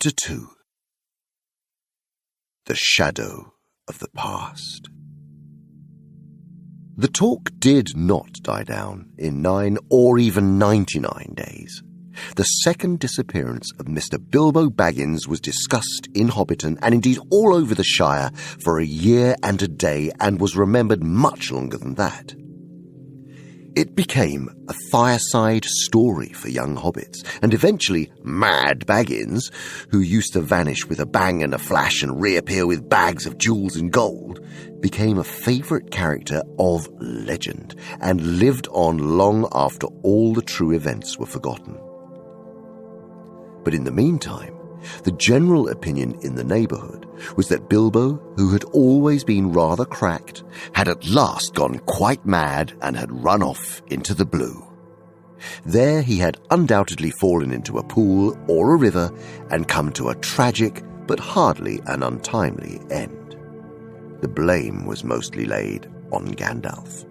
Chapter 2. The Shadow of the Past. The talk did not die down in 9 or even 99 days. The second disappearance of Mr. Bilbo Baggins was discussed in Hobbiton and indeed all over the Shire for a year and a day, and was remembered much longer than that. It became a fireside story for young hobbits, and eventually Mad Baggins, who used to vanish with a bang and a flash and reappear with bags of jewels and gold, became a favourite character of legend and lived on long after all the true events were forgotten. But in the meantime, the general opinion in the neighbourhood was that Bilbo, who had always been rather cracked, had at last gone quite mad and had run off into the blue. There he had undoubtedly fallen into a pool or a river and come to a tragic but hardly an untimely end. The blame was mostly laid on Gandalf.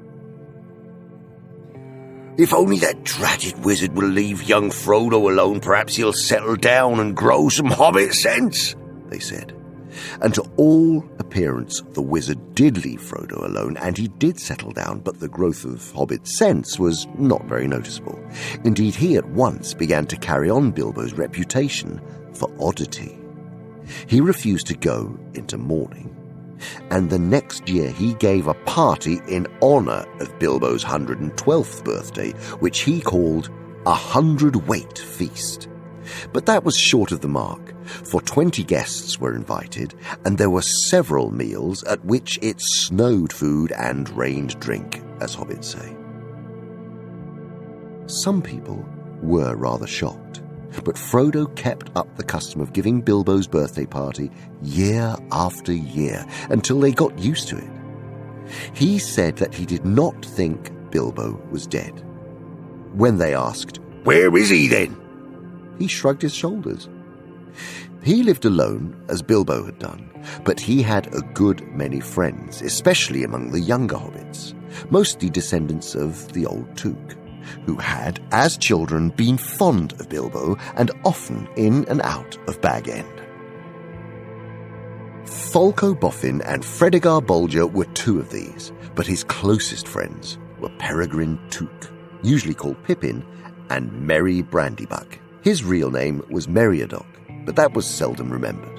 "If only that dratted wizard will leave young Frodo alone, perhaps he'll settle down and grow some hobbit sense," they said. And to all appearance, the wizard did leave Frodo alone, and he did settle down, but the growth of hobbit sense was not very noticeable. Indeed, he at once began to carry on Bilbo's reputation for oddity. He refused to go into mourning, and the next year he gave a party in honour of Bilbo's 112th birthday, which he called a 100-weight feast. But that was short of the mark, for 20 guests were invited, and there were several meals at which it snowed food and rained drink, as hobbits say. Some people were rather shocked, but Frodo kept up the custom of giving Bilbo's birthday party year after year until they got used to it. He said that he did not think Bilbo was dead. When they asked, "Where is he then?" he shrugged his shoulders. He lived alone, as Bilbo had done, but he had a good many friends, especially among the younger hobbits, mostly descendants of the old Took, who had, as children, been fond of Bilbo and often in and out of Bag End. Folco Boffin and Fredegar Bolger were two of these, but his closest friends were Peregrine Took, usually called Pippin, and Merry Brandybuck. His real name was Meriadoc, but that was seldom remembered.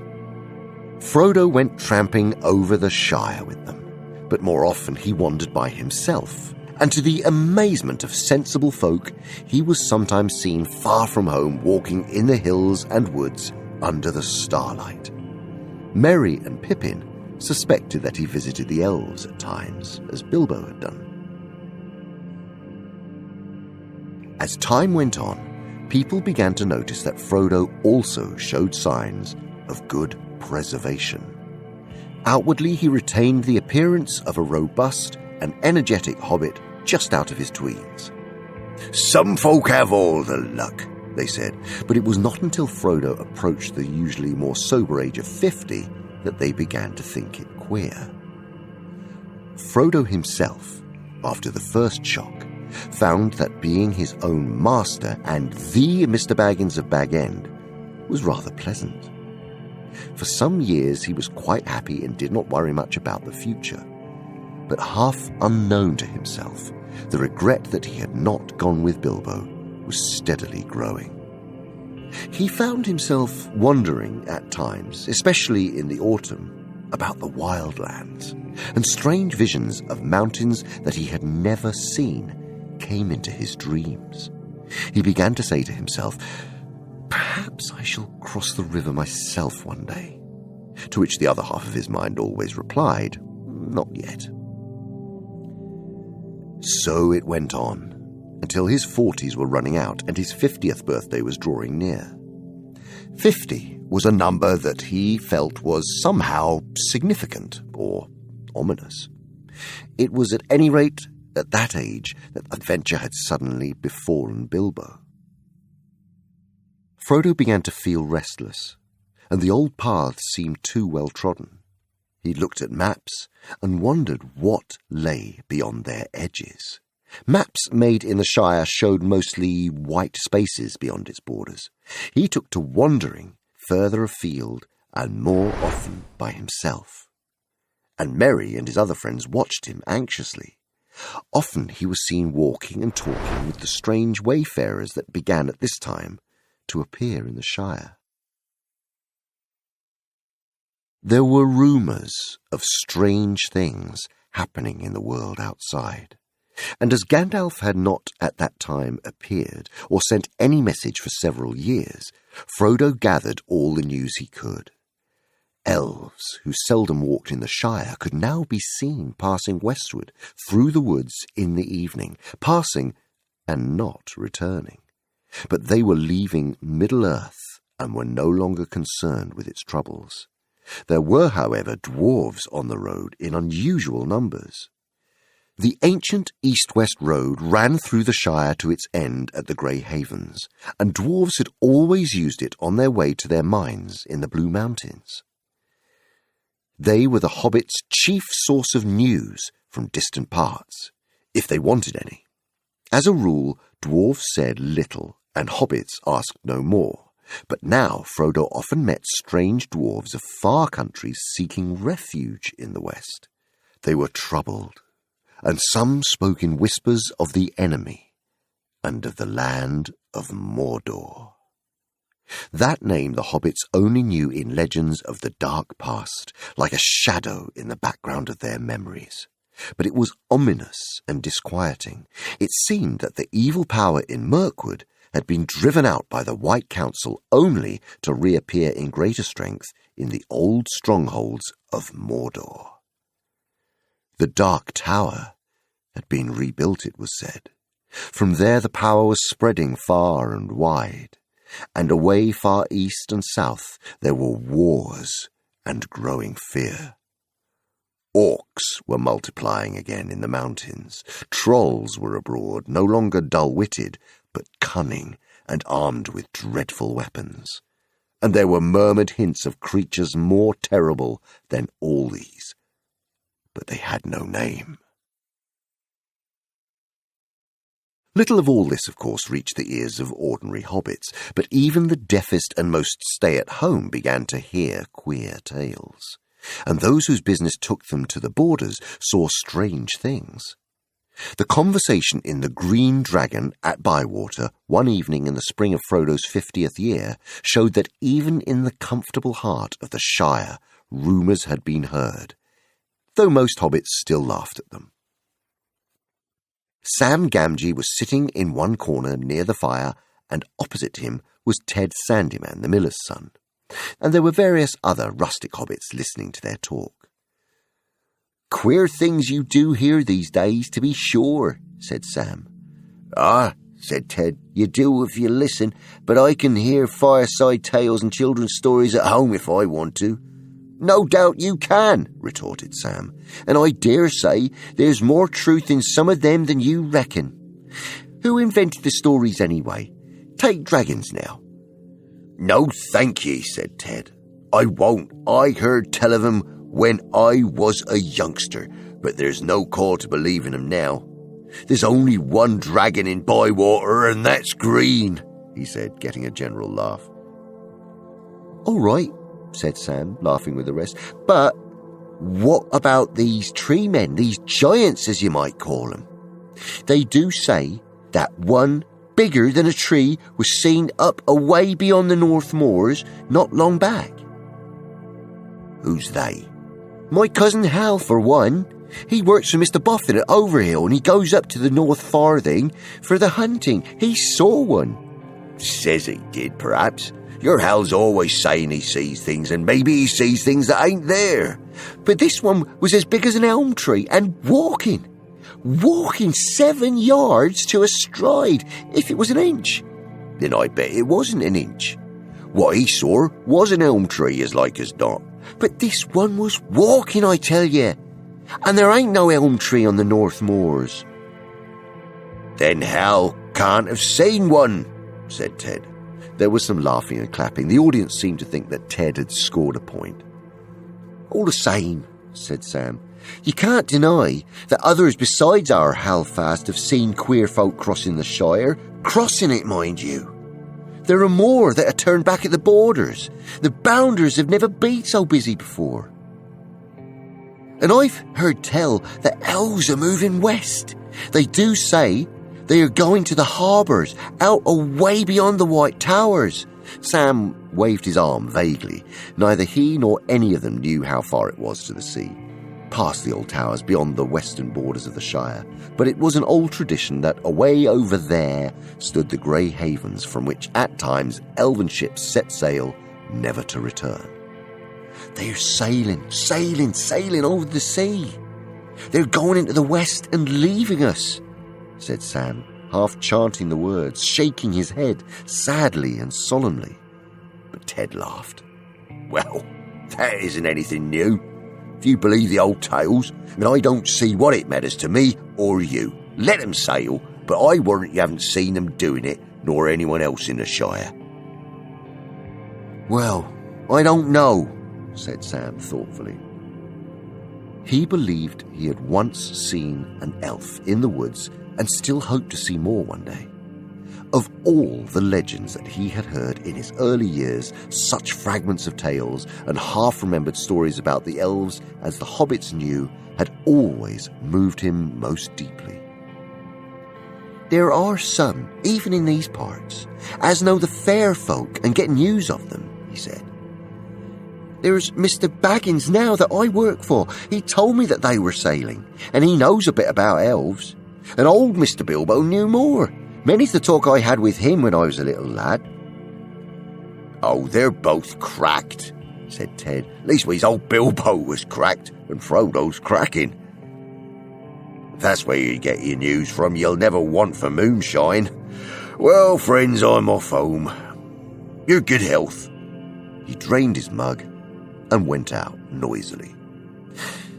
Frodo went tramping over the Shire with them, but more often he wandered by himself, and to the amazement of sensible folk, he was sometimes seen far from home walking in the hills and woods under the starlight. Merry and Pippin suspected that he visited the elves at times, as Bilbo had done. As time went on, people began to notice that Frodo also showed signs of good preservation. Outwardly, he retained the appearance of a robust and energetic hobbit just out of his tweens. "Some folk have all the luck," they said, but it was not until Frodo approached the usually more sober age of 50 that they began to think it queer. Frodo himself, after the first shock, found that being his own master and the Mr. Baggins of Bag End was rather pleasant. For some years he was quite happy and did not worry much about the future. But half unknown to himself, the regret that he had not gone with Bilbo was steadily growing. He found himself wondering at times, especially in the autumn, about the wildlands, and strange visions of mountains that he had never seen came into his dreams. He began to say to himself, "Perhaps I shall cross the river myself one day," to which the other half of his mind always replied, "Not yet." So it went on, until his 40s were running out and his 50th birthday was drawing near. 50 was a number that he felt was somehow significant or ominous. It was at any rate at that age that adventure had suddenly befallen Bilbo. Frodo began to feel restless, and the old paths seemed too well trodden. He looked at maps and wondered what lay beyond their edges. Maps made in the Shire showed mostly white spaces beyond its borders. He took to wandering further afield and more often by himself. And Merry and his other friends watched him anxiously. Often he was seen walking and talking with the strange wayfarers that began at this time to appear in the Shire. There were rumours of strange things happening in the world outside, and as Gandalf had not at that time appeared or sent any message for several years, Frodo gathered all the news he could. Elves, who seldom walked in the Shire, could now be seen passing westward through the woods in the evening, passing and not returning. But they were leaving Middle-earth and were no longer concerned with its troubles. There were, however, dwarves on the road in unusual numbers. The ancient east-west road ran through the Shire to its end at the Grey Havens, and dwarves had always used it on their way to their mines in the Blue Mountains. They were the hobbits' chief source of news from distant parts, if they wanted any. As a rule, dwarves said little, and hobbits asked no more. But now Frodo often met strange dwarves of far countries seeking refuge in the west. They were troubled, and some spoke in whispers of the enemy and of the land of Mordor. That name the hobbits only knew in legends of the dark past, like a shadow in the background of their memories. But it was ominous and disquieting. It seemed that the evil power in Mirkwood had been driven out by the White Council only to reappear in greater strength in the old strongholds of Mordor. The Dark Tower had been rebuilt, it was said. From there the power was spreading far and wide, and away far east and south there were wars and growing fear. Orcs were multiplying again in the mountains. Trolls were abroad, no longer dull-witted, but cunning and armed with dreadful weapons. And there were murmured hints of creatures more terrible than all these, but they had no name. Little of all this, of course, reached the ears of ordinary hobbits, but even the deafest and most stay-at-home began to hear queer tales, and those whose business took them to the borders saw strange things. The conversation in the Green Dragon at Bywater one evening in the spring of Frodo's 50th year showed that even in the comfortable heart of the Shire rumours had been heard, though most hobbits still laughed at them. Sam Gamgee was sitting in one corner near the fire, and opposite him was Ted Sandyman, the miller's son, and there were various other rustic hobbits listening to their talk. "Queer things you do hear these days, to be sure," said Sam. "Ah," said Ted, "you do if you listen, but I can hear fireside tales and children's stories at home if I want to." "No doubt you can," retorted Sam, "and I dare say there's more truth in some of them than you reckon. Who invented the stories anyway? Take dragons now." "No, thank ye," said Ted. "I won't. I heard tell of 'em when I was a youngster, but there's no call to believe in 'em now. There's only one dragon in Bywater, and that's green," he said, getting a general laugh. "All right," said Sam, laughing with the rest, "but what about these tree men, these giants as you might call them? They do say that one bigger than a tree was seen up away beyond the North Moors not long back." "Who's they?" "My cousin Hal, for one. He works for Mr. Buffett at Overhill, and he goes up to the North Farthing for the hunting. He saw one." "Says he did, perhaps. Your Hal's always saying he sees things, and maybe he sees things that ain't there." "But this one was as big as an elm tree, and walking 7 yards to a stride, if it was an inch." "Then I bet it wasn't an inch. What he saw was an elm tree, as like as not." "But this one was walking, I tell you, and there ain't no elm tree on the North Moors." "Then Hal can't have seen one," said Ted. There was some laughing and clapping. The audience seemed to think that Ted had scored a point. "All the same," said Sam, "you can't deny that others besides our Halfast have seen queer folk crossing the Shire. Crossing it, mind you. There are more that are turned back at the borders. The bounders have never been so busy before. And I've heard tell that elves are moving west. They do say they are going to the harbours, out away beyond the White Towers. Sam waved his arm vaguely. Neither he nor any of them knew how far it was to the sea, past the old towers beyond the western borders of the Shire, but it was an old tradition that away over there stood the grey havens from which at times elven ships set sail, never to return. They're sailing over the sea. They're going into the west and leaving us, said Sam, half chanting the words, shaking his head sadly and solemnly. But Ted laughed. Well, that isn't anything new. If you believe the old tales, then I don't see what it matters to me or you. Let them sail, but I warrant you haven't seen them doing it, nor anyone else in the Shire. Well, I don't know, said Sam thoughtfully. He believed he had once seen an elf in the woods and still hoped to see more one day. Of all the legends that he had heard in his early years, such fragments of tales and half-remembered stories about the elves as the hobbits knew had always moved him most deeply. There are some, even in these parts, as know the fair folk and get news of them, he said. There's Mr. Baggins now that I work for. He told me that they were sailing, and he knows a bit about elves. And old Mr. Bilbo knew more. Many's the talk I had with him when I was a little lad. Oh, they're both cracked, said Ted. Leastways, old Bilbo was cracked, and Frodo's cracking. If that's where you get your news from, you'll never want for moonshine. Well, friends, I'm off home. Your good health. He drained his mug and went out noisily.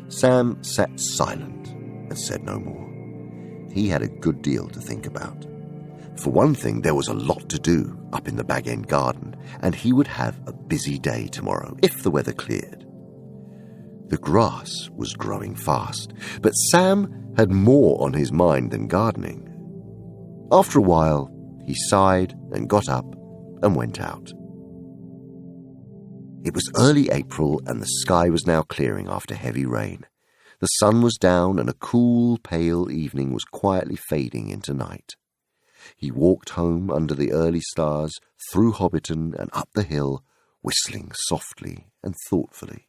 Sam sat silent and said no more. He had a good deal to think about. For one thing, there was a lot to do up in the Bag End garden, and he would have a busy day tomorrow if the weather cleared. The grass was growing fast, but Sam had more on his mind than gardening. After a while, he sighed and got up and went out. It was early April, and the sky was now clearing after heavy rain. The sun was down, and a cool, pale evening was quietly fading into night. He walked home under the early stars, through Hobbiton and up the hill, whistling softly and thoughtfully.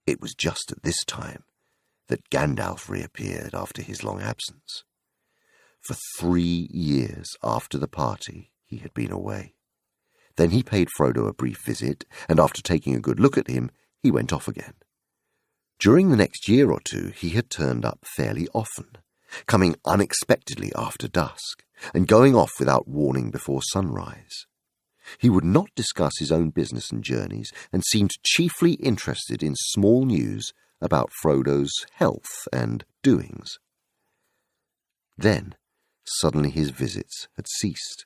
It was just at this time that Gandalf reappeared after his long absence. For 3 years after the party, he had been away. Then he paid Frodo a brief visit, and after taking a good look at him, he went off again. During the next year or two, he had turned up fairly often, coming unexpectedly after dusk, and going off without warning before sunrise. He would not discuss his own business and journeys, and seemed chiefly interested in small news about Frodo's health and doings. Then, suddenly his visits had ceased.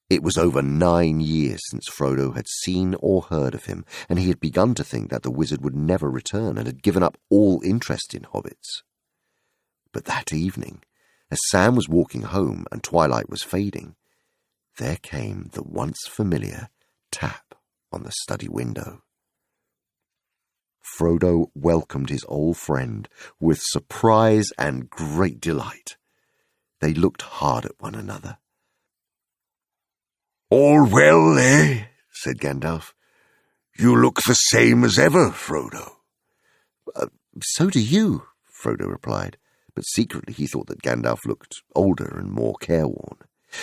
It was over 9 years since Frodo had seen or heard of him, and he had begun to think that the wizard would never return and had given up all interest in hobbits. But that evening, as Sam was walking home and twilight was fading, there came the once familiar tap on the study window. Frodo welcomed his old friend with surprise and great delight. They looked hard at one another. "All well, eh?" said Gandalf. "You look the same as ever, Frodo." So do you, Frodo replied, but secretly he thought that Gandalf looked older and more careworn.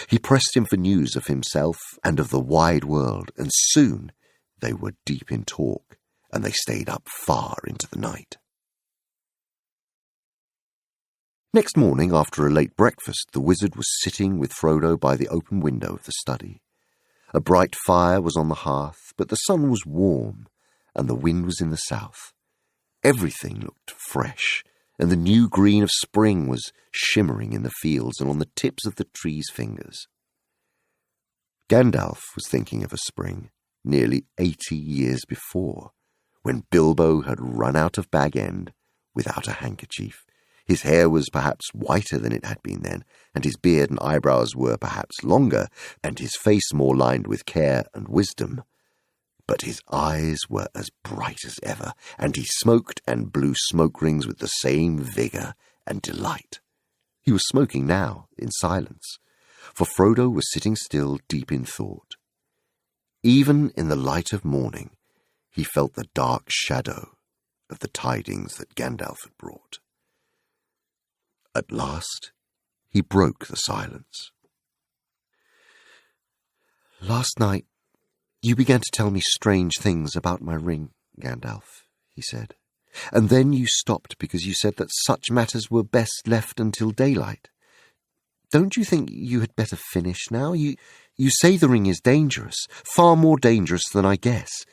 He pressed him for news of himself and of the wide world, and soon they were deep in talk, and they stayed up far into the night. Next morning, after a late breakfast, the wizard was sitting with Frodo by the open window of the study. A bright fire was on the hearth, but the sun was warm, and the wind was in the south. Everything looked fresh, and the new green of spring was shimmering in the fields and on the tips of the trees' fingers. Gandalf was thinking of a spring nearly 80 years before, when Bilbo had run out of Bag End without a handkerchief. His hair was perhaps whiter than it had been then, and his beard and eyebrows were perhaps longer, and his face more lined with care and wisdom. But his eyes were as bright as ever, and he smoked and blew smoke rings with the same vigour and delight. He was smoking now, in silence, for Frodo was sitting still, deep in thought. Even in the light of morning, he felt the dark shadow of the tidings that Gandalf had brought. At last, he broke the silence. "Last night, you began to tell me strange things about my ring, Gandalf," he said. "And then you stopped because you said that such matters were best left until daylight. Don't you think you had better finish now? You say the ring is dangerous, far more dangerous than I guess.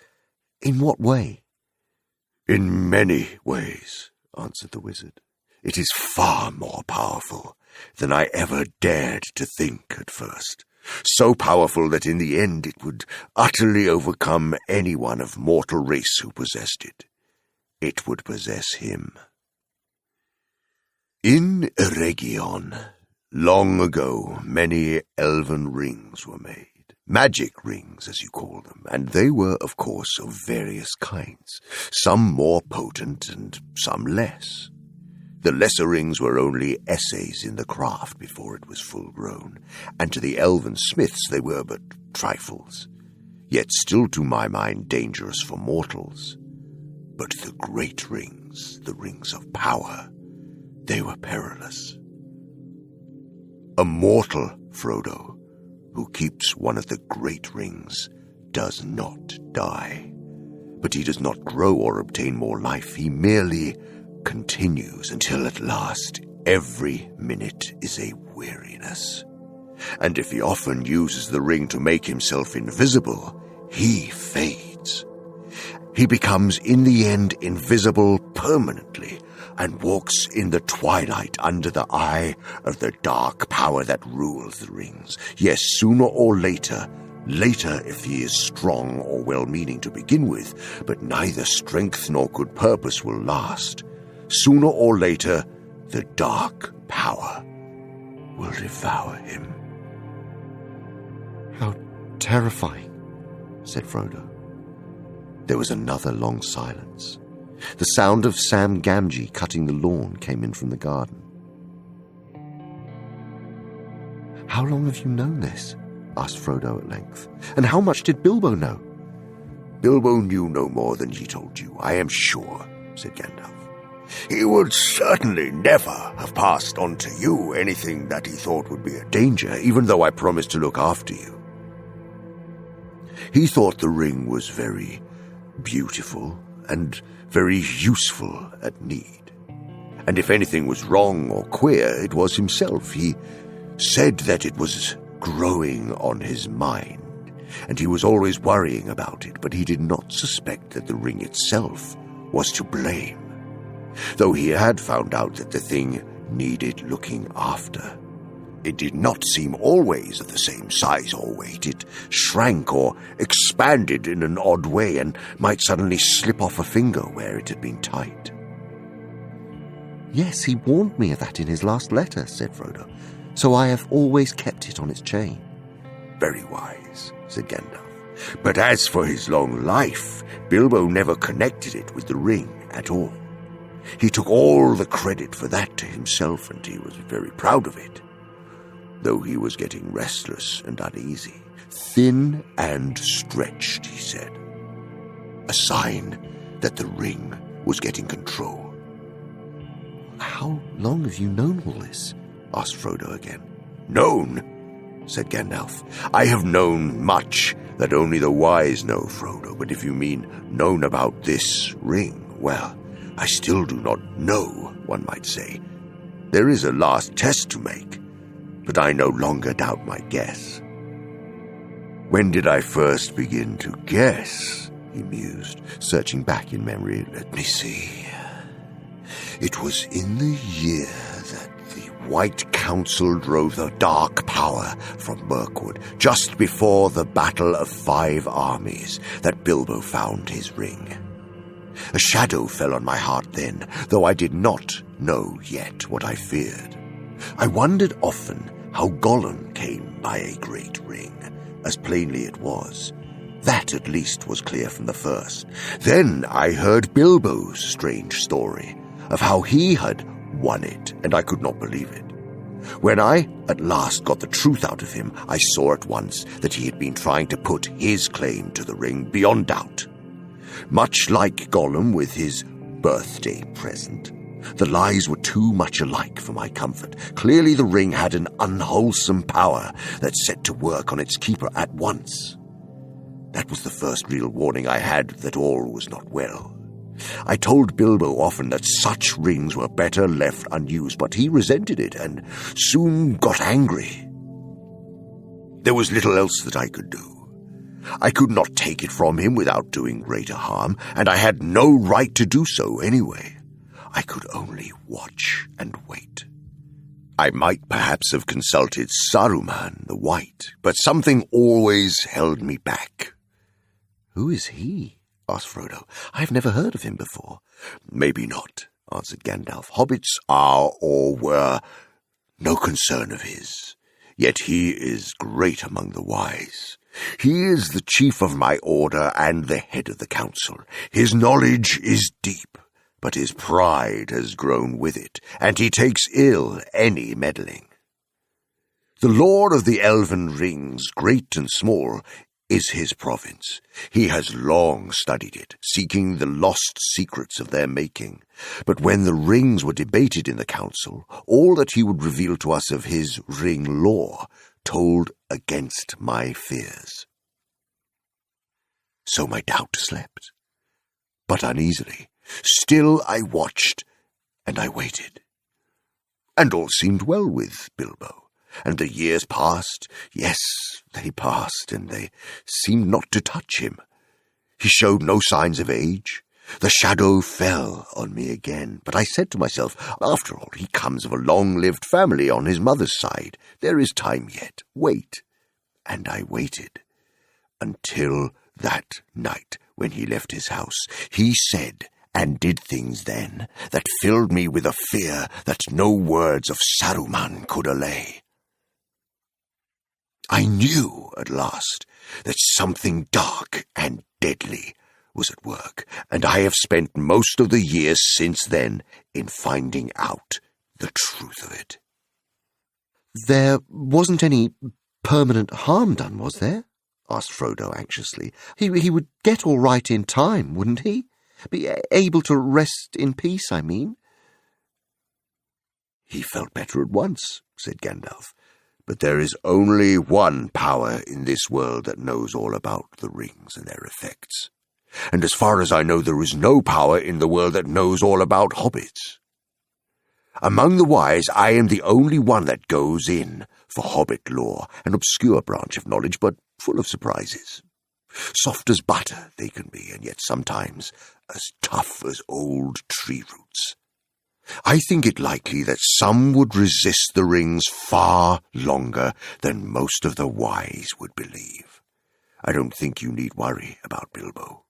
In what way?" "In many ways," answered the wizard. "It is far more powerful than I ever dared to think at first. So powerful that in the end it would utterly overcome anyone of mortal race who possessed it. It would possess him. In Eregion, long ago, many elven rings were made. Magic rings, as you call them, and they were, of course, of various kinds, some more potent and some less. The lesser rings were only essays in the craft before it was full grown, and to the elven smiths they were but trifles, yet still to my mind dangerous for mortals. But the great rings, the rings of power, they were perilous. A mortal, Frodo, who keeps one of the great rings, does not die. But he does not grow or obtain more life. He merely continues until at last every minute is a weariness. And if he often uses the ring to make himself invisible, he fades. He becomes in the end invisible permanently and walks in the twilight under the eye of the dark power that rules the rings. Yes, sooner or later if he is strong or well-meaning to begin with, but neither strength nor good purpose will last. Sooner or later, the dark power will devour him." "How terrifying," said Frodo. There was another long silence. The sound of Sam Gamgee cutting the lawn came in from the garden. "How long have you known this?" asked Frodo at length. "And how much did Bilbo know?" "Bilbo knew no more than he told you, I am sure," said Gandalf. "He would certainly never have passed on to you anything that he thought would be a danger, even though I promised to look after you. He thought the ring was very beautiful and very useful at need. And if anything was wrong or queer, it was himself. He said that it was growing on his mind, and he was always worrying about it, but he did not suspect that the ring itself was to blame, though he had found out that the thing needed looking after. It did not seem always of the same size or weight. It shrank or expanded in an odd way and might suddenly slip off a finger where it had been tight." "Yes, he warned me of that in his last letter," said Frodo. "So I have always kept it on its chain." "Very wise," said Gandalf. "But as for his long life, Bilbo never connected it with the ring at all. He took all the credit for that to himself, and he was very proud of it, though he was getting restless and uneasy. Thin and stretched, he said. A sign that the ring was getting control." "How long have you known all this?" asked Frodo again. "Known?" said Gandalf. "I have known much that only the wise know, Frodo, but if you mean known about this ring, well, I still do not know, one might say. There is a last test to make, but I no longer doubt my guess." "When did I first begin to guess?" he mused, searching back in memory. "Let me see. It was in the year that the White Council drove the dark power from Mirkwood, just before the Battle of 5 Armies, that Bilbo found his ring. A shadow fell on my heart then, though I did not know yet what I feared. I wondered often how Gollum came by a great ring, as plainly it was. That at least was clear from the first. Then I heard Bilbo's strange story of how he had won it, and I could not believe it. When I at last got the truth out of him, I saw at once that he had been trying to put his claim to the ring beyond doubt. Much like Gollum with his birthday present, the lies were too much alike for my comfort. Clearly the ring had an unwholesome power that set to work on its keeper at once. That was the first real warning I had that all was not well. I told Bilbo often that such rings were better left unused, but he resented it and soon got angry. There was little else that I could do. I could not take it from him without doing greater harm, and I had no right to do so anyway. I could only watch and wait. I might perhaps have consulted Saruman the White, but something always held me back. "Who is he?" asked Frodo. "I have never heard of him before." "Maybe not," answered Gandalf. "Hobbits are or were no concern of his, yet he is great among the wise. He is the chief of my order and the head of the council. His knowledge is deep, but his pride has grown with it, and he takes ill any meddling. The Lord of the Elven Rings, great and small, is his province. He has long studied it, seeking the lost secrets of their making. But when the rings were debated in the council, all that he would reveal to us of his ring lore told against my fears. So my doubt slept, but uneasily. Still I watched, and I waited. And all seemed well with Bilbo. And the years passed. Yes, they passed, and they seemed not to touch him. He showed no signs of age. The shadow fell on me again, but I said to myself, after all, he comes of a long-lived family on his mother's side. There is time yet. Wait. And I waited, until that night when he left his house. He said and did things then that filled me with a fear that no words of Saruman could allay. I knew at last that something dark and deadly was at work, and I have spent most of the years since then in finding out the truth of it. "There wasn't any permanent harm done, was there?" asked Frodo anxiously. He would get all right in time, wouldn't he? Be able to rest in peace, I mean." "He felt better at once," said Gandalf. "But there is only one power in this world that knows all about the rings and their effects. And as far as I know, there is no power in the world that knows all about hobbits. Among the wise, I am the only one that goes in for hobbit lore, an obscure branch of knowledge, but full of surprises. Soft as butter they can be, and yet sometimes as tough as old tree roots. I think it likely that some would resist the rings far longer than most of the wise would believe. I don't think you need worry about Bilbo.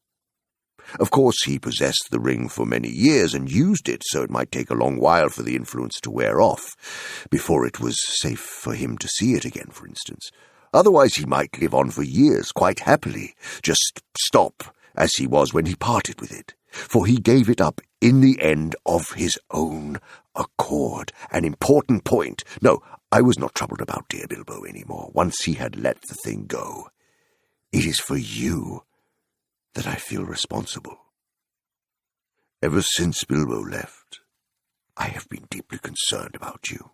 Of course, he possessed the ring for many years and used it, so it might take a long while for the influence to wear off, before it was safe for him to see it again, for instance. Otherwise he might live on for years quite happily, just stop as he was when he parted with it. For he gave it up in the end of his own accord. An important point. No, I was not troubled about dear Bilbo any more, once he had let the thing go. It is for you that I feel responsible. Ever since Bilbo left, I have been deeply concerned about you,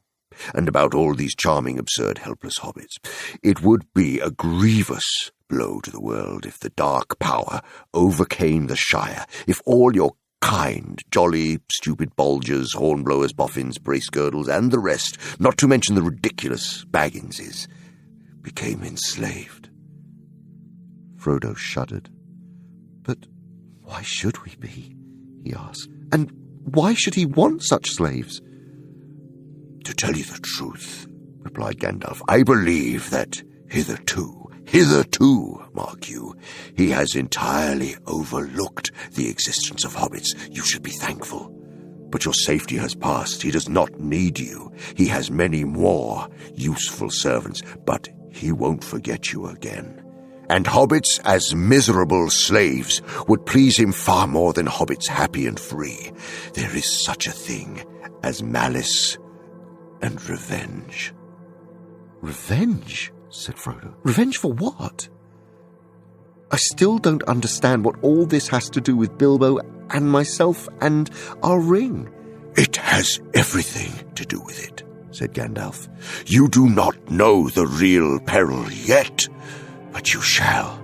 and about all these charming, absurd, helpless hobbits. It would be a grievous blow to the world if the dark power overcame the Shire, if all your kind, jolly, stupid Bolgers, Hornblowers, Boffins, Bracegirdles, and the rest, not to mention the ridiculous Bagginses, became enslaved. Frodo shuddered. "But why should we be?" he asked. "And why should he want such slaves?" "To tell you the truth," replied Gandalf, "I believe that hitherto, mark you, he has entirely overlooked the existence of hobbits. You should be thankful. But your safety has passed. He does not need you. He has many more useful servants, but he won't forget you again. And hobbits as miserable slaves would please him far more than hobbits happy and free. There is such a thing as malice and revenge." "Revenge?" said Frodo. "Revenge for what? I still don't understand what all this has to do with Bilbo and myself and our ring." "It has everything to do with it," said Gandalf. "You do not know the real peril yet, but you shall.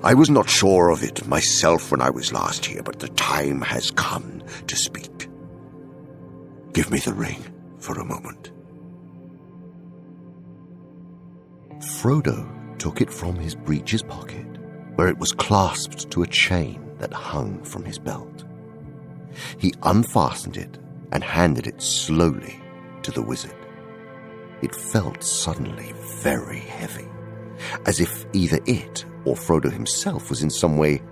I was not sure of it myself when I was last here, but the time has come to speak. Give me the ring for a moment." Frodo took it from his breeches pocket, where it was clasped to a chain that hung from his belt. He unfastened it and handed it slowly to the wizard. It felt suddenly very heavy, as if either it or Frodo himself was in some way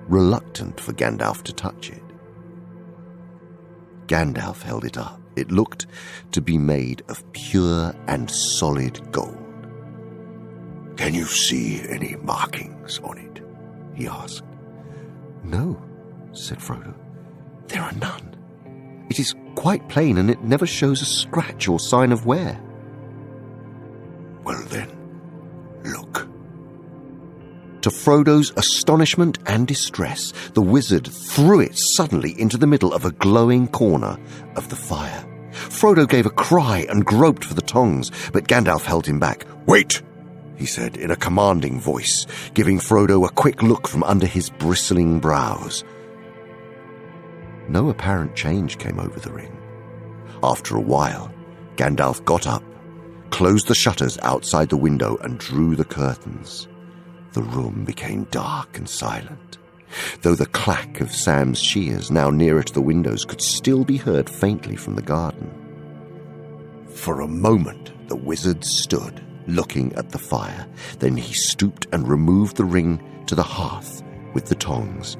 reluctant for Gandalf to touch it. Gandalf held it up. It looked to be made of pure and solid gold. "Can you see any markings on it?" he asked. "No," said Frodo. "There are none. It is quite plain, and it never shows a scratch or sign of wear." "Well then, look." To Frodo's astonishment and distress, the wizard threw it suddenly into the middle of a glowing corner of the fire. Frodo gave a cry and groped for the tongs, but Gandalf held him back. "Wait!" he said in a commanding voice, giving Frodo a quick look from under his bristling brows. No apparent change came over the ring. After a while, Gandalf got up, closed the shutters outside the window, and drew the curtains. The room became dark and silent, though the clack of Sam's shears, now nearer to the windows, could still be heard faintly from the garden. For a moment, the wizard stood, looking at the fire. Then he stooped and removed the ring to the hearth with the tongs,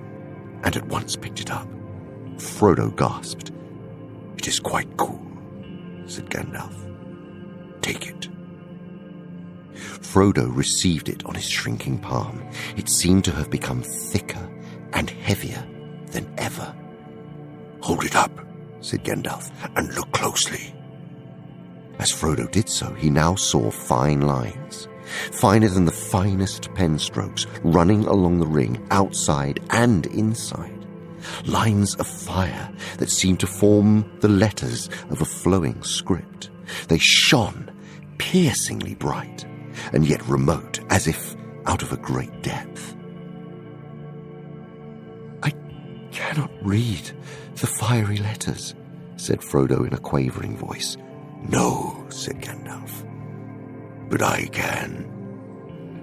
and at once picked it up. Frodo gasped. "It is quite cool," said Gandalf. "Take it." Frodo received it on his shrinking palm. It seemed to have become thicker and heavier than ever. "Hold it up," said Gandalf, "and look closely." As Frodo did so, he now saw fine lines, finer than the finest pen strokes, running along the ring, outside and inside. Lines of fire that seemed to form the letters of a flowing script. They shone piercingly bright, and yet remote, as if out of a great depth. "I cannot read the fiery letters," said Frodo in a quavering voice. "No," said Gandalf, "but I can.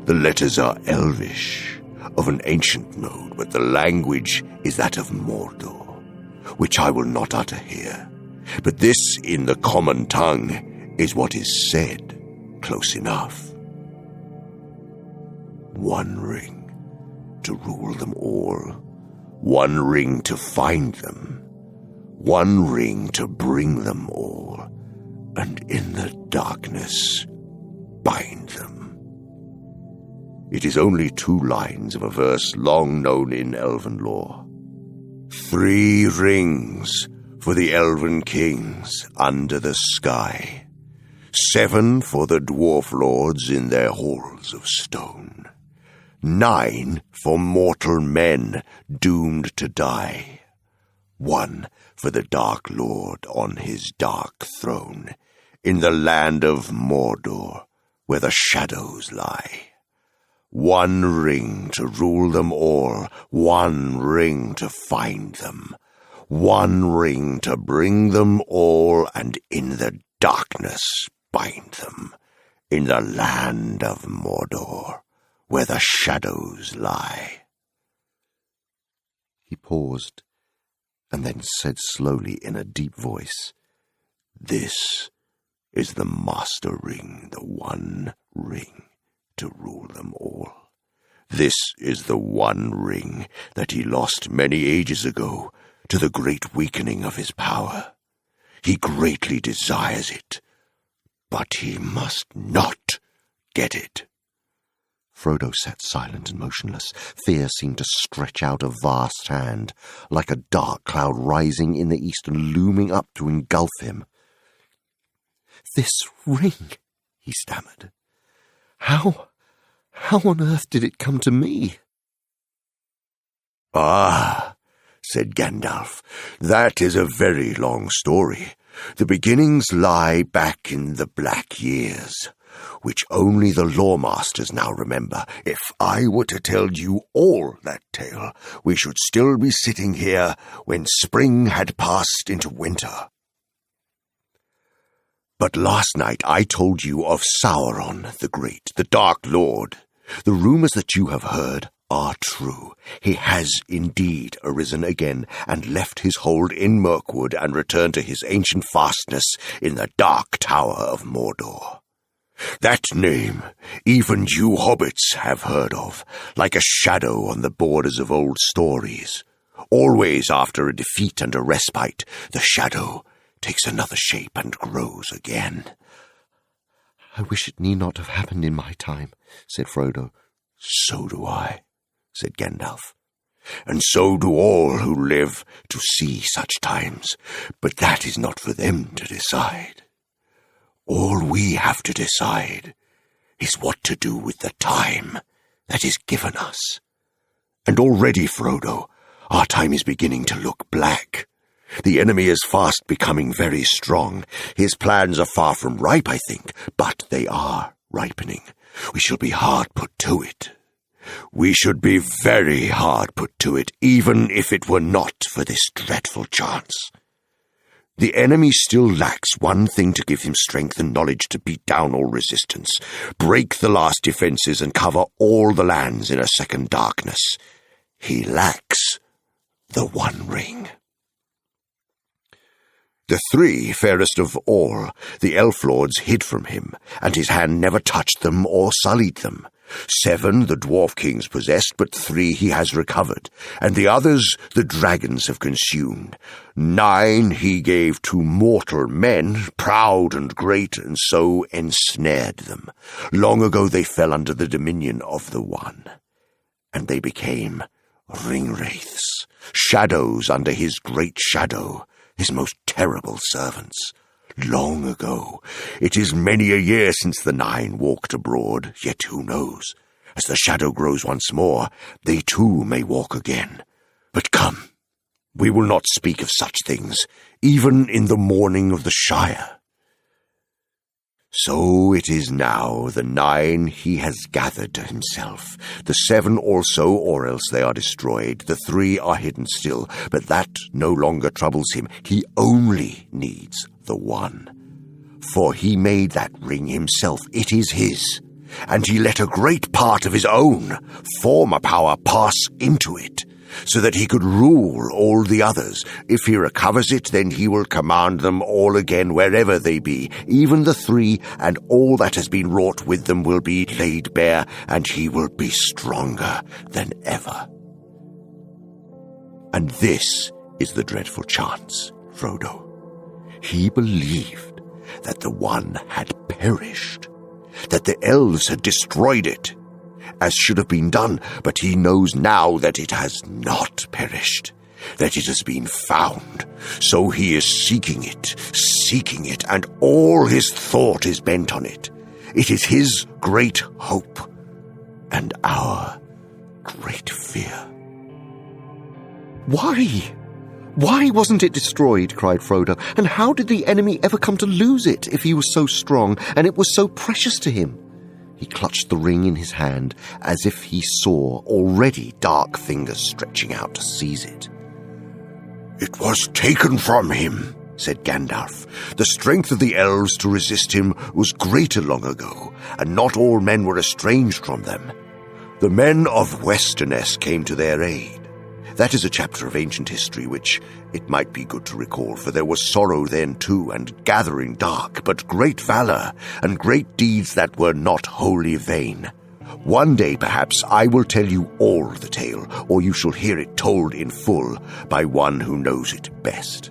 The letters are Elvish, of an ancient mode, but the language is that of Mordor, which I will not utter here. But this, in the common tongue, is what is said, close enough. One ring to rule them all, one ring to find them, one ring to bring them all, and in the darkness bind them." It is only 2 lines of a verse long known in elven lore. 3 rings for the elven kings under the sky, 7 for the dwarf lords in their halls of stone, 9 for mortal men doomed to die, 1 for the Dark Lord on his dark throne, in the land of Mordor, where the shadows lie. 1 ring to rule them all, 1 ring to find them, 1 ring to bring them all, and in the darkness bind them, in the land of Mordor, where the shadows lie. He paused, and then said slowly in a deep voice, "This is the Master Ring, the one ring to rule them all. This is the one ring that he lost many ages ago to the great weakening of his power. He greatly desires it, but he must not get it." Frodo sat silent and motionless. Fear seemed to stretch out a vast hand, like a dark cloud rising in the east and looming up to engulf him. "This ring," he stammered. How on earth did it come to me?" "Ah," said Gandalf, "that is a very long story. The beginnings lie back in the Black Years, which only the Lawmasters now remember. If I were to tell you all that tale, we should still be sitting here when spring had passed into winter. But last night I told you of Sauron the Great, the Dark Lord. The rumors that you have heard are true. He has indeed arisen again and left his hold in Mirkwood and returned to his ancient fastness in the Dark Tower of Mordor. That name even you hobbits have heard of, like a shadow on the borders of old stories. Always after a defeat and a respite, the shadow takes another shape and grows again." "I wish it need not have happened in my time," said Frodo. "So do I," said Gandalf. "And so do all who live to see such times. But that is not for them to decide. All we have to decide is what to do with the time that is given us. And already, Frodo, our time is beginning to look black. The enemy is fast becoming very strong. His plans are far from ripe, I think, but they are ripening. We shall be hard put to it. We should be very hard put to it, even if it were not for this dreadful chance. The enemy still lacks one thing to give him strength and knowledge to beat down all resistance, break the last defenses, and cover all the lands in a second darkness. He lacks the One Ring. The three fairest of all, the elf lords, hid from him, and his hand never touched them or sullied them. 7 the dwarf kings possessed, but 3 he has recovered, and the others the dragons have consumed. 9 he gave to mortal men, proud and great, and so ensnared them. Long ago they fell under the dominion of the One, and they became ring-wraiths, shadows under his great shadow, his most terrible servants. Long ago. It is many a year since the 9 walked abroad, yet who knows? As the shadow grows once more, they too may walk again. But come, we will not speak of such things, even in the morning of the Shire. So it is now. The 9 he has gathered to himself. The 7 also, or else they are destroyed. The 3 are hidden still, but that no longer troubles him. He only needs the One. For he made that ring himself. It is his. And he let a great part of his own former power pass into it, so that he could rule all the others. If he recovers it, then he will command them all again wherever they be. Even the 3, and all that has been wrought with them will be laid bare, and he will be stronger than ever. And this is the dreadful chance, Frodo. He believed that the One had perished, that the elves had destroyed it, as should have been done, but he knows now that it has not perished, that it has been found. So he is seeking it, and all his thought is bent on it. It is his great hope, and our great fear. Why wasn't it destroyed?" cried Frodo. "And how did the enemy ever come to lose it if he was so strong and it was so precious to him?" He clutched the ring in his hand as if he saw already dark fingers stretching out to seize it. "It was taken from him," said Gandalf. "The strength of the elves to resist him was greater long ago, and not all men were estranged from them. The men of Westerness came to their aid. That is a chapter of ancient history which it might be good to recall, for there was sorrow then too, and gathering dark, but great valor, and great deeds that were not wholly vain. One day, perhaps, I will tell you all the tale, or you shall hear it told in full by one who knows it best."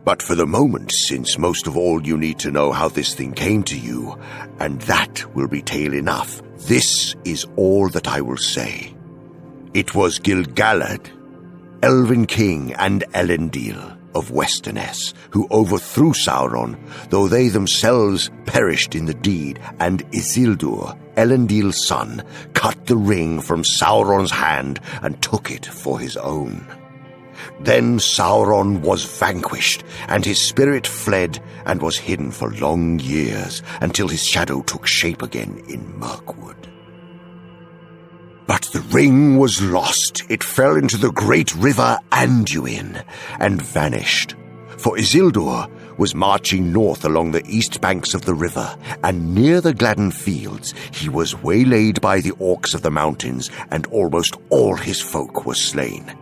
But for the moment, since most of all you need to know how this thing came to you, and that will be tale enough, this is all that I will say. It was Gil-galad, Elven King and Elendil of Westernesse, who overthrew Sauron, though they themselves perished in the deed, and Isildur, Elendil's son, cut the ring from Sauron's hand and took it for his own. Then Sauron was vanquished, and his spirit fled and was hidden for long years, until his shadow took shape again in Mirkwood. But the ring was lost. It fell into the great river Anduin and vanished. For Isildur was marching north along the east banks of the river, and near the Gladden fields he was waylaid by the orcs of the mountains, and almost all his folk were slain.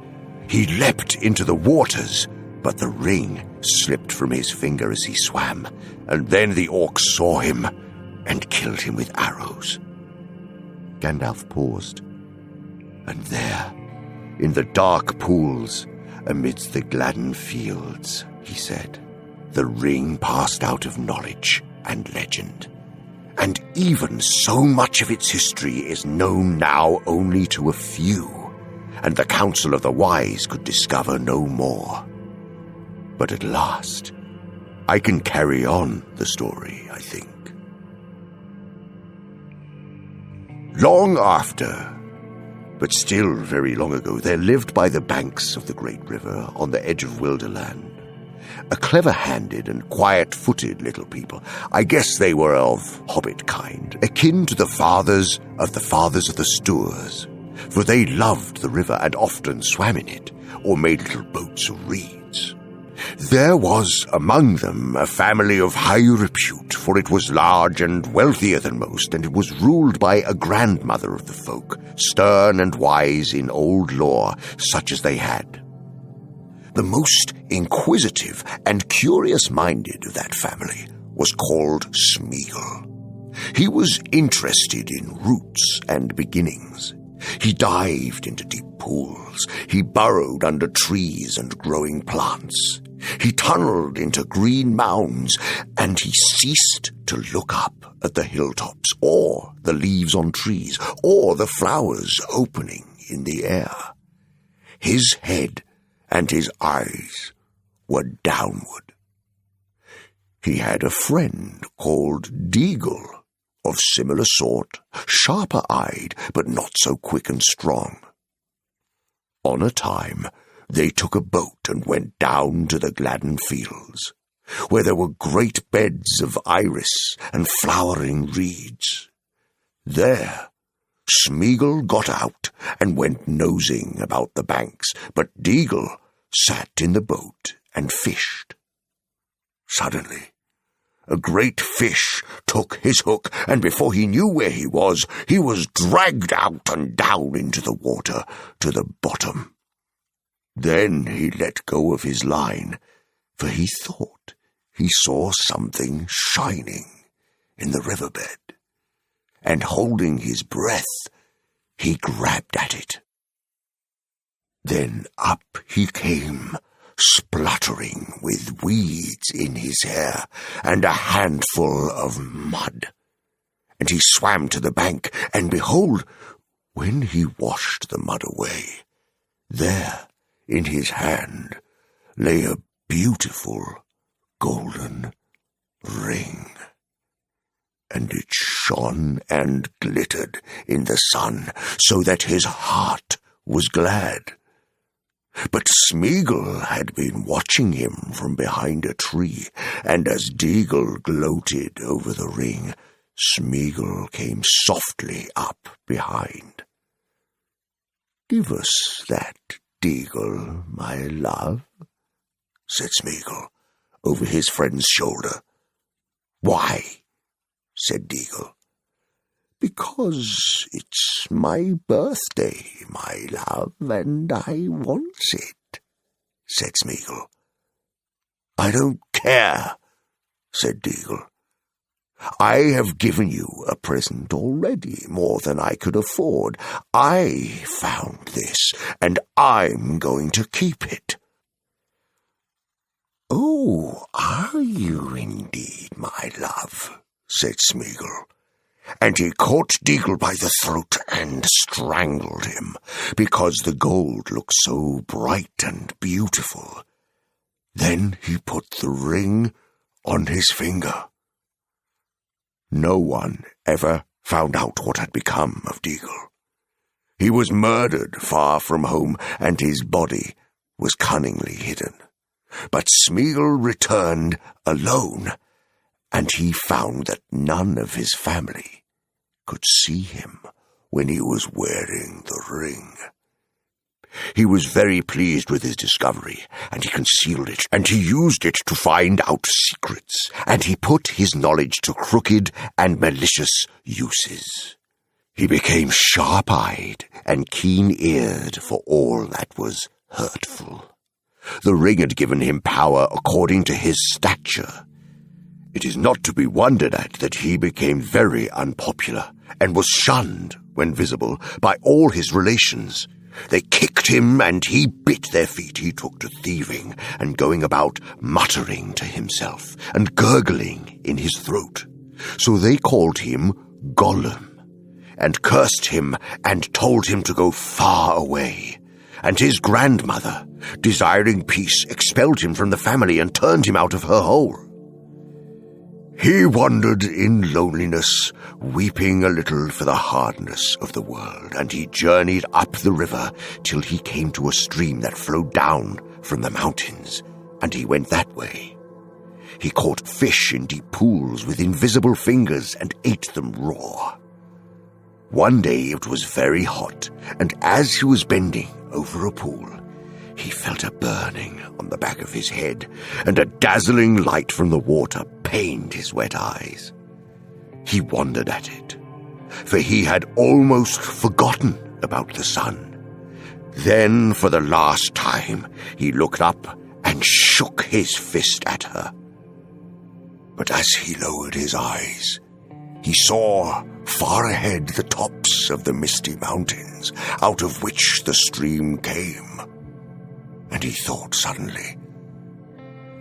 He leapt into the waters, but the ring slipped from his finger as he swam, and then the orcs saw him and killed him with arrows. Gandalf paused. And there, in the dark pools, amidst the Gladden fields, he said, the ring passed out of knowledge and legend. And even so much of its history is known now only to a few, and the Council of the Wise could discover no more. But at last, I can carry on the story, I think. Long after, but still very long ago, there lived by the banks of the great river, on the edge of Wilderland, a clever-handed and quiet-footed little people. I guess they were of hobbit kind, akin to the fathers of the Stoors, for they loved the river and often swam in it, or made little boats of reeds. There was among them a family of high repute, for it was large and wealthier than most, and it was ruled by a grandmother of the folk, stern and wise in old lore, such as they had. The most inquisitive and curious-minded of that family was called Smeagol. He was interested in roots and beginnings. He dived into deep pools. He burrowed under trees and growing plants. He tunneled into green mounds, and he ceased to look up at the hilltops, or the leaves on trees, or the flowers opening in the air. His head and his eyes were downward. He had a friend called Deagle, of similar sort, sharper-eyed, but not so quick and strong. On a time, they took a boat and went down to the Gladden fields, where there were great beds of iris and flowering reeds. There, Smeagol got out and went nosing about the banks, but Deagle sat in the boat and fished. Suddenly, a great fish took his hook, and before he knew where he was dragged out and down into the water to the bottom. Then he let go of his line, for he thought he saw something shining in the riverbed, and holding his breath, he grabbed at it. Then up he came, spluttering with weeds in his hair and a handful of mud. And he swam to the bank, and behold, when he washed the mud away, there in his hand lay a beautiful golden ring, and it shone and glittered in the sun, so that his heart was glad. But Smeagol had been watching him from behind a tree, and as Deagle gloated over the ring, Smeagol came softly up behind. "Give us that, Deagle, my love," said Smeagol, over his friend's shoulder. "Why?" said Deagle. "Because it's my birthday, my love, and I want it," said Smeagol. "I don't care," said Deagle. "I have given you a present already, more than I could afford. I found this, and I'm going to keep it." "Oh, are you indeed, my love?" said Smeagol. And he caught Deagle by the throat and strangled him, because the gold looked so bright and beautiful. Then he put the ring on his finger. No one ever found out what had become of Deagle. He was murdered far from home, and his body was cunningly hidden. But Smeagol returned alone, and he found that none of his family could see him when he was wearing the ring. He was very pleased with his discovery, and he concealed it, and he used it to find out secrets, and he put his knowledge to crooked and malicious uses. He became sharp-eyed and keen-eared for all that was hurtful. The ring had given him power according to his stature. It is not to be wondered at that he became very unpopular and was shunned, when visible, by all his relations. They kicked him, and he bit their feet. He took to thieving and going about muttering to himself and gurgling in his throat. So they called him Gollum, and cursed him and told him to go far away. And his grandmother, desiring peace, expelled him from the family and turned him out of her hole. He wandered in loneliness, weeping a little for the hardness of the world, and he journeyed up the river till he came to a stream that flowed down from the mountains, and he went that way. He caught fish in deep pools with invisible fingers and ate them raw. One day it was very hot, and as he was bending over a pool, he felt a burning on the back of his head, and a dazzling light from the water pained his wet eyes. He wondered at it, for he had almost forgotten about the sun. Then, for the last time, he looked up and shook his fist at her. But as he lowered his eyes, he saw far ahead the tops of the misty mountains, out of which the stream came. And he thought suddenly,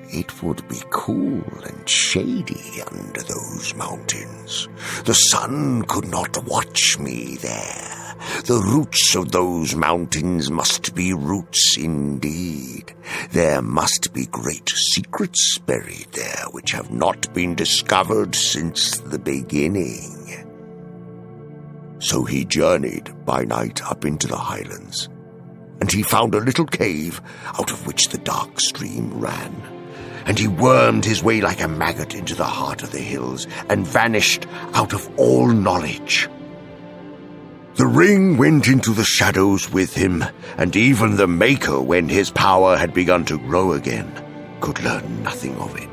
it would be cool and shady under those mountains. The sun could not watch me there. The roots of those mountains must be roots indeed. There must be great secrets buried there which have not been discovered since the beginning. So he journeyed by night up into the highlands, and he found a little cave out of which the dark stream ran. And he wormed his way like a maggot into the heart of the hills and vanished out of all knowledge. The ring went into the shadows with him, and even the Maker, when his power had begun to grow again, could learn nothing of it.